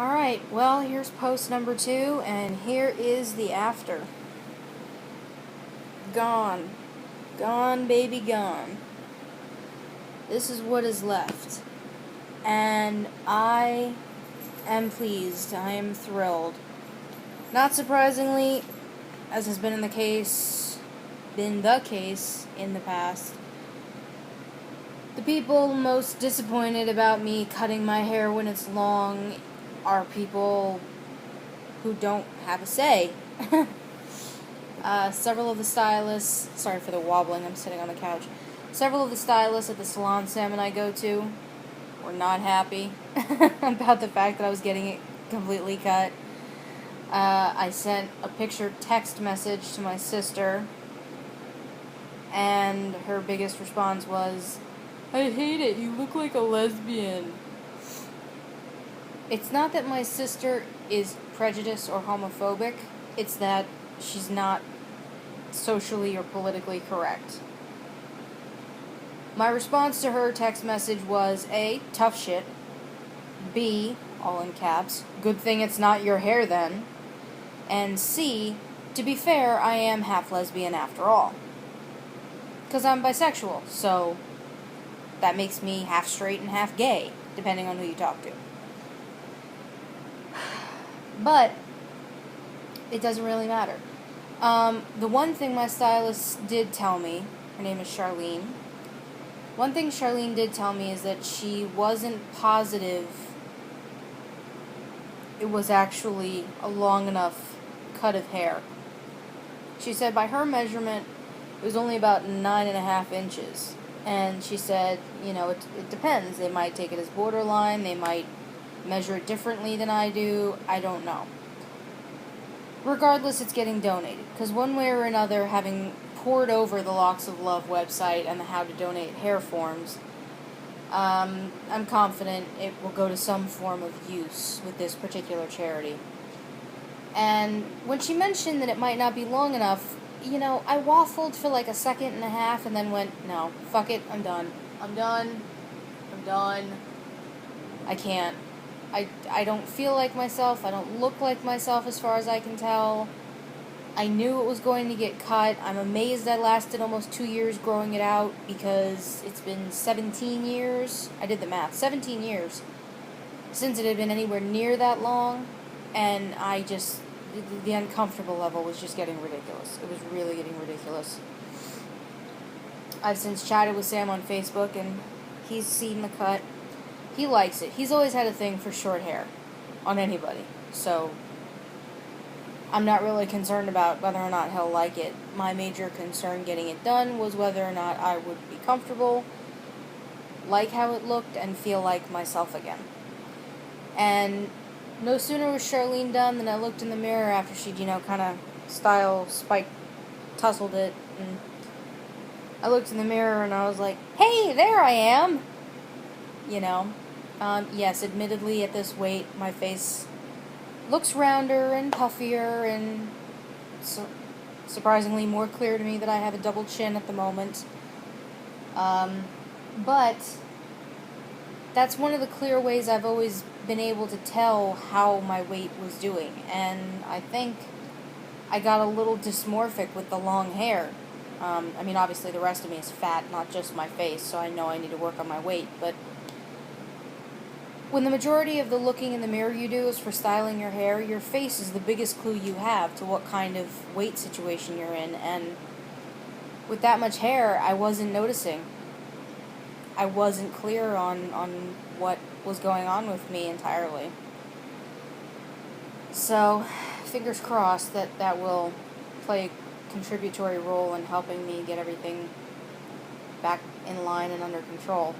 Alright, well, here's post number 2, and here is the after. Gone. Gone, baby, gone. This is what is left. And I am pleased. I am thrilled. Not surprisingly, as has been the case in the past, the people most disappointed about me cutting my hair when it's long are people who don't have a say. Several of the stylists, sorry for the wobbling, I'm sitting on the couch. Several of the stylists at the salon Sam and I go to were not happy about the fact that I was getting it completely cut. I sent a picture text message to my sister, and her biggest response was, "I hate it, you look like a lesbian." It's not that my sister is prejudiced or homophobic, it's that she's not socially or politically correct. My response to her text message was A, tough shit, B, all in caps, good thing it's not your hair then, and C, to be fair, I am half lesbian after all. 'Cause I'm bisexual, so that makes me half straight and half gay, depending on who you talk to. But it doesn't really matter. The one thing my stylist did tell me, her name is Charlene, one thing Charlene did tell me is that she wasn't positive it was actually a long enough cut of hair. She said by her measurement, it was only about 9.5 inches. And she said, it depends. They might take it as borderline, they might measure it differently than I do, I don't know. Regardless, it's getting donated, because one way or another, having pored over the Locks of Love website and the How to Donate Hair forms, I'm confident it will go to some form of use with this particular charity. And when she mentioned that it might not be long enough, I waffled for like a second and a half and then went, no, fuck it, I'm done. I'm done. I can't. I don't feel like myself. I don't look like myself as far as I can tell. I knew it was going to get cut. I'm amazed I lasted almost 2 years growing it out because it's been 17 years. I did the math. 17 years since it had been anywhere near that long. And the uncomfortable level was just getting ridiculous. It was really getting ridiculous. I've since chatted with Sam on Facebook, and he's seen the cut. He likes it. He's always had a thing for short hair on anybody. So I'm not really concerned about whether or not he'll like it. My major concern getting it done was whether or not I would be comfortable, like how it looked, and feel like myself again. And no sooner was Charlene done than I looked in the mirror after she'd, kind of tussled it, and I looked in the mirror and I was like, hey, there I am! Yes, admittedly, at this weight, my face looks rounder and puffier and surprisingly more clear to me that I have a double chin at the moment. But that's one of the clear ways I've always been able to tell how my weight was doing, and I think I got a little dysmorphic with the long hair. Obviously the rest of me is fat, not just my face, so I know I need to work on my weight, but when the majority of the looking in the mirror you do is for styling your hair, your face is the biggest clue you have to what kind of weight situation you're in, and with that much hair, I wasn't noticing. I wasn't clear on what was going on with me entirely. So, fingers crossed that will play a contributory role in helping me get everything back in line and under control.